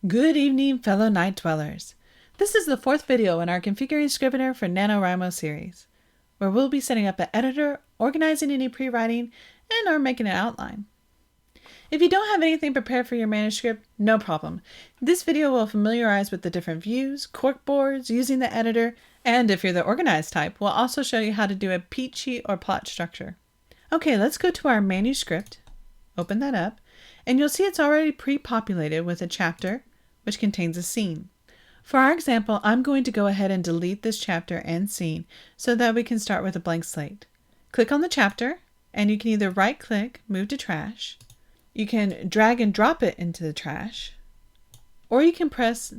Good evening, fellow night dwellers. This is the fourth video in our Configuring Scrivener for NaNoWriMo series, where we'll be setting up an editor, organizing any pre-writing, and or making an outline. If you don't have anything prepared for your manuscript, no problem. This video will familiarize with the different views, corkboards, using the editor, and if you're the organized type, we'll also show you how to do a peat sheet or plot structure. Okay, let's go to our manuscript, open that up, and you'll see it's already pre-populated with a chapter, which contains a scene. For our example, I'm going to go ahead and delete this chapter and scene so that we can start with a blank slate. Click on the chapter, and you can either right-click, move to trash, you can drag and drop it into the trash, or you can press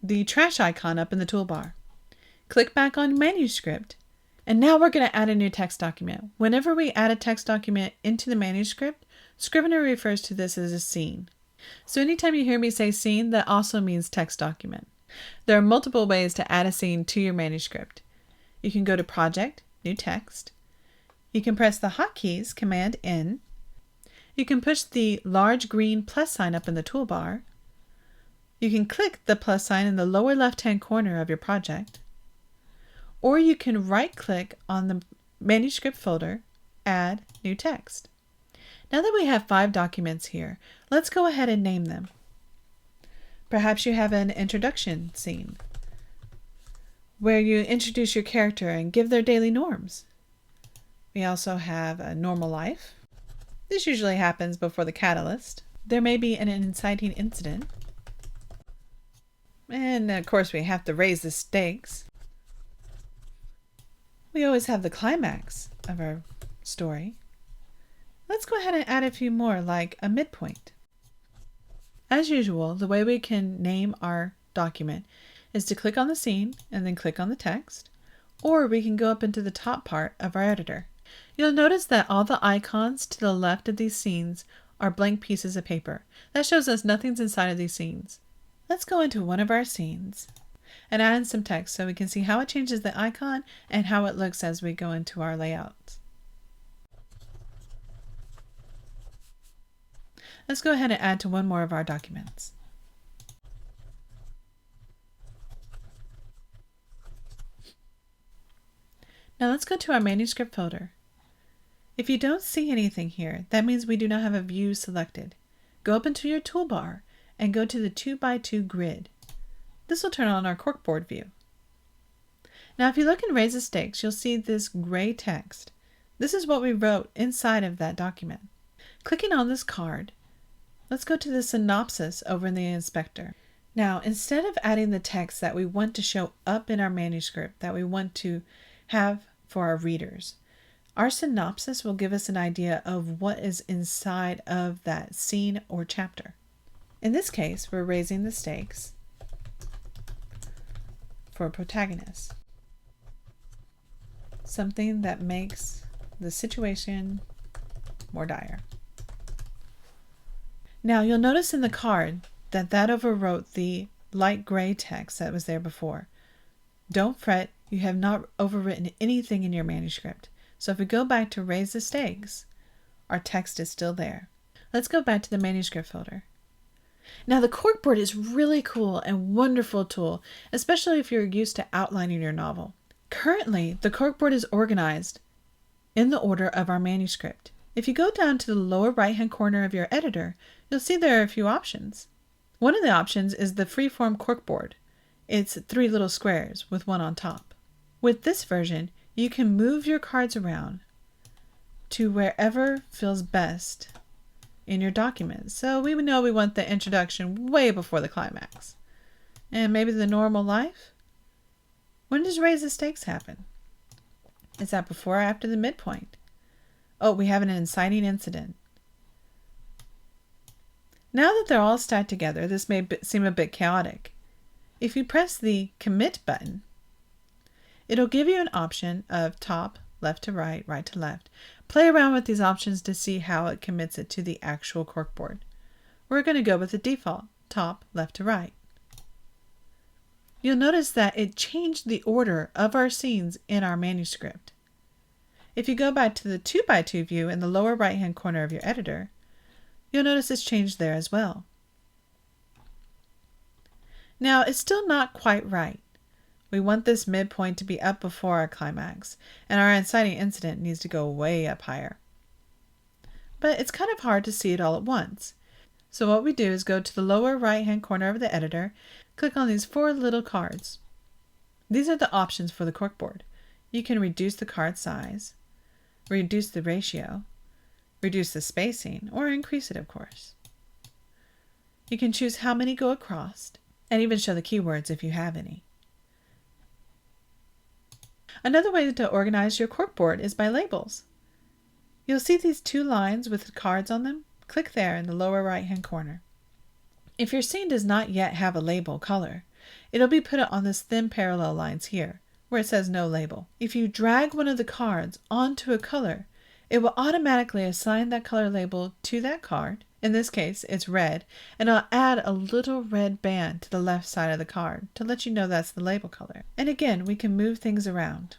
the trash icon up in the toolbar. Click back on Manuscript, and now we're going to add a new text document. Whenever we add a text document into the manuscript, Scrivener refers to this as a scene. So anytime you hear me say scene, that also means text document. There are multiple ways to add a scene to your manuscript. You can go to Project, New Text. You can press the hotkeys, Command N. You can push the large green plus sign up in the toolbar. You can click the plus sign in the lower left-hand corner of your project. Or you can right-click on the manuscript folder, Add New Text. Now that we have 5 documents here, let's go ahead and name them. Perhaps you have an introduction scene where you introduce your character and give their daily norms. We also have a normal life. This usually happens before the catalyst. There may be an inciting incident. And of course we have to raise the stakes. We always have the climax of our story. Let's go ahead and add a few more, like a midpoint. As usual, the way we can name our document is to click on the scene and then click on the text, or we can go up into the top part of our editor. You'll notice that all the icons to the left of these scenes are blank pieces of paper. That shows us nothing's inside of these scenes. Let's go into one of our scenes and add in some text so we can see how it changes the icon and how it looks as we go into our layouts. Let's go ahead and add to one more of our documents. Now let's go to our manuscript folder. If you don't see anything here, that means we do not have a view selected. Go up into your toolbar and go to the 2x2 grid. This will turn on our Corkboard view. Now if you look in Raise the Stakes, you'll see this gray text. This is what we wrote inside of that document. Clicking on this card, let's go to the synopsis over in the inspector. Now, instead of adding the text that we want to show up in our manuscript, that we want to have for our readers, our synopsis will give us an idea of what is inside of that scene or chapter. In this case, we're raising the stakes for a protagonist. Something that makes the situation more dire. Now you'll notice in the card that overwrote the light gray text that was there before. Don't fret, you have not overwritten anything in your manuscript. So if we go back to Raise the Stakes, our text is still there. Let's go back to the manuscript folder. Now the corkboard is really cool and wonderful tool, especially if you're used to outlining your novel. Currently, the corkboard is organized in the order of our manuscript. If you go down to the lower right-hand corner of your editor, you'll see there are a few options. One of the options is the Freeform Corkboard. It's 3 little squares with one on top. With this version, you can move your cards around to wherever feels best in your document. So we know we want the introduction way before the climax. And maybe the normal life? When does Raise the Stakes happen? Is that before or after the midpoint? Oh, we have an inciting incident. Now that they're all stacked together, this may seem a bit chaotic. If you press the Commit button, it'll give you an option of top, left to right, right to left. Play around with these options to see how it commits it to the actual corkboard. We're going to go with the default, top, left to right. You'll notice that it changed the order of our scenes in our manuscript. If you go back to the 2x2 view in the lower right-hand corner of your editor, you'll notice it's changed there as well. Now, it's still not quite right. We want this midpoint to be up before our climax, and our inciting incident needs to go way up higher. But it's kind of hard to see it all at once. So what we do is go to the lower right-hand corner of the editor, click on these 4 little cards. These are the options for the corkboard. You can reduce the card size, reduce the ratio, reduce the spacing, or increase it, of course. You can choose how many go across, and even show the keywords if you have any. Another way to organize your corkboard is by labels. You'll see these 2 lines with the cards on them. Click there in the lower right-hand corner. If your scene does not yet have a label color, it'll be put on this thin parallel lines here, where it says no label. If you drag one of the cards onto a color, it will automatically assign that color label to that card. In this case, it's red, and I'll add a little red band to the left side of the card to let you know that's the label color. And again, we can move things around.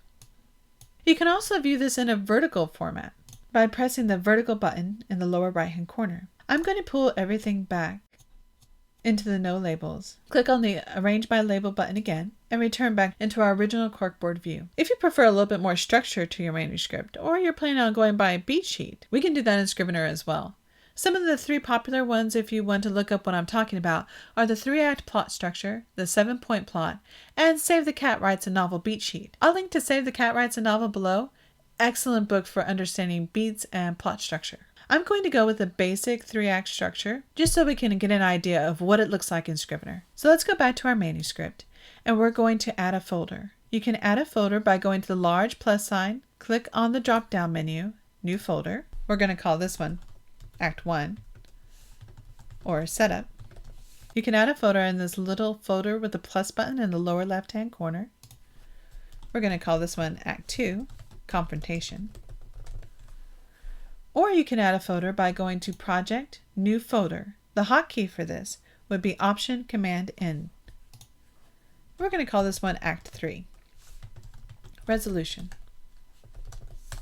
You can also view this in a vertical format by pressing the vertical button in the lower right-hand corner. I'm going to pull everything back into the no labels. Click on the Arrange by Label button again and return back into our original corkboard view. If you prefer a little bit more structure to your manuscript, or you're planning on going by a beat sheet, we can do that in Scrivener as well. Some of the 3 popular ones, if you want to look up what I'm talking about, are the 3-act plot structure, the 7-point plot, and Save the Cat Writes a Novel beat sheet. I'll link to Save the Cat Writes a Novel below. Excellent book for understanding beats and plot structure. I'm going to go with the basic 3-act structure, just so we can get an idea of what it looks like in Scrivener. So let's go back to our manuscript, and we're going to add a folder. You can add a folder by going to the large plus sign, click on the drop-down menu, New Folder. We're going to call this one Act 1, or Setup. You can add a folder in this little folder with the plus button in the lower left-hand corner. We're going to call this one Act 2, Confrontation. Or you can add a folder by going to Project, New Folder. The hotkey for this would be Option Command N. We're going to call this one Act 3, Resolution.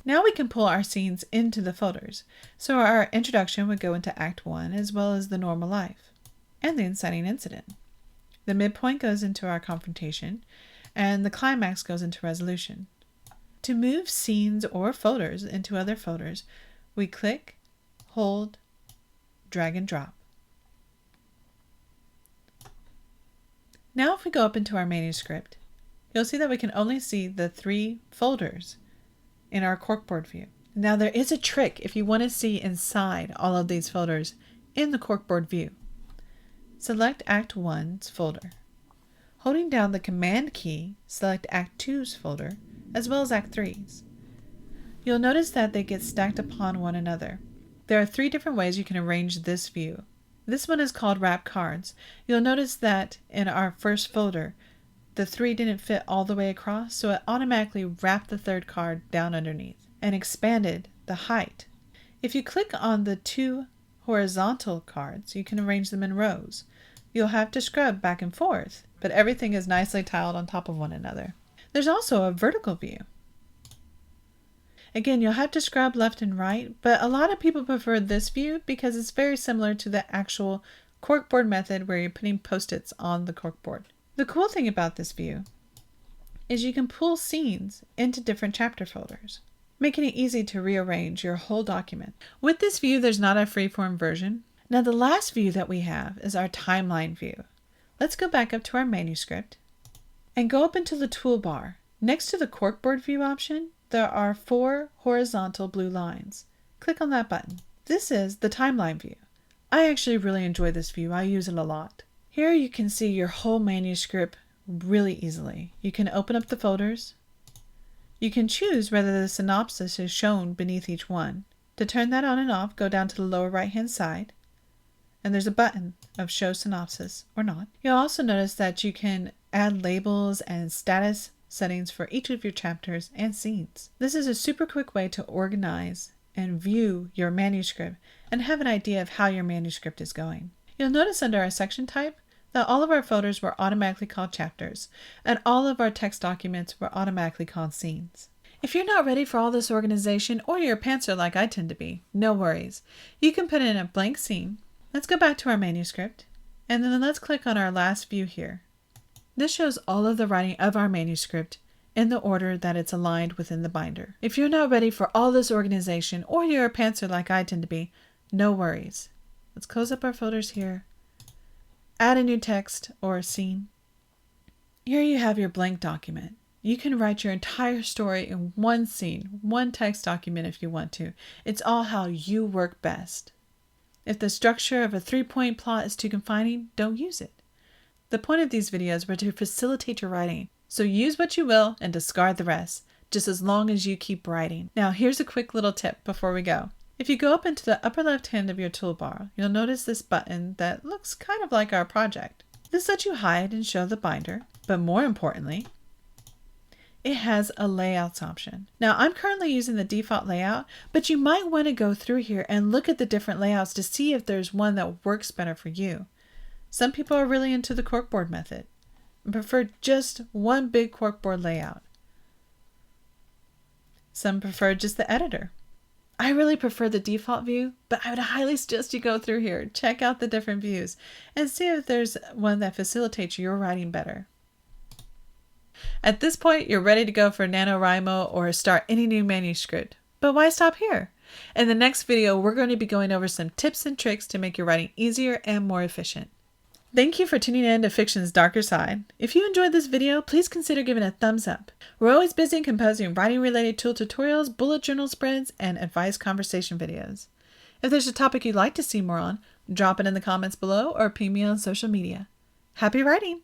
Now we can pull our scenes into the folders. So our introduction would go into Act 1 as well as the normal life and the inciting incident. The midpoint goes into our confrontation and the climax goes into resolution. To move scenes or folders into other folders, we click, hold, drag and drop. Now if we go up into our manuscript, you'll see that we can only see the 3 folders in our Corkboard view. Now there is a trick if you want to see inside all of these folders in the Corkboard view. Select Act 1's folder. Holding down the Command key, select Act 2's folder, as well as Act 3's. You'll notice that they get stacked upon one another. There are 3 different ways you can arrange this view. This one is called Wrap Cards. You'll notice that in our first folder, the 3 didn't fit all the way across, so it automatically wrapped the 3rd card down underneath and expanded the height. If you click on the 2 horizontal cards, you can arrange them in rows. You'll have to scrub back and forth, but everything is nicely tiled on top of one another. There's also a vertical view. Again, you'll have to scrub left and right, but a lot of people prefer this view because it's very similar to the actual corkboard method where you're putting post-its on the corkboard. The cool thing about this view is you can pull scenes into different chapter folders, making it easy to rearrange your whole document. With this view, there's not a freeform version. Now the last view that we have is our timeline view. Let's go back up to our manuscript and go up into the toolbar. Next to the Corkboard View option, there are 4 horizontal blue lines. Click on that button. This is the timeline view. I actually really enjoy this view. I use it a lot. Here you can see your whole manuscript really easily. You can open up the folders. You can choose whether the synopsis is shown beneath each one. To turn that on and off, go down to the lower right-hand side, and there's a button of Show Synopsis or not. You'll also notice that you can add labels and status settings for each of your chapters and scenes. This is a super quick way to organize and view your manuscript and have an idea of how your manuscript is going. You'll notice under our section type that all of our folders were automatically called chapters, and all of our text documents were automatically called scenes. If you're not ready for all this organization, or you're a pantser like I tend to be, no worries. You can put in a blank scene. Let's go back to our manuscript. And then let's click on our last view here. This shows all of the writing of our manuscript in the order that it's aligned within the binder. If you're not ready for all this organization, or you're a pantser like I tend to be, no worries. Let's close up our folders here. Add a new text or a scene. Here you have your blank document. You can write your entire story in one scene, one text document if you want to. It's all how you work best. If the structure of a 3-point plot is too confining, don't use it. The point of these videos were to facilitate your writing, so use what you will and discard the rest, just as long as you keep writing. Now here's a quick little tip before we go. If you go up into the upper left hand of your toolbar, you'll notice this button that looks kind of like our project. This lets you hide and show the binder, but more importantly, it has a layouts option. Now I'm currently using the default layout, but you might want to go through here and look at the different layouts to see if there's one that works better for you. Some people are really into the corkboard method and prefer just one big corkboard layout. Some prefer just the editor. I really prefer the default view, but I would highly suggest you go through here, check out the different views, and see if there's one that facilitates your writing better. At this point, you're ready to go for NaNoWriMo or start any new manuscript. But why stop here? In the next video, we're going to be going over some tips and tricks to make your writing easier and more efficient. Thank you for tuning in to Fiction's Darker Side. If you enjoyed this video, please consider giving a thumbs up. We're always busy composing writing-related tool tutorials, bullet journal spreads, and advice conversation videos. If there's a topic you'd like to see more on, drop it in the comments below or ping me on social media. Happy writing!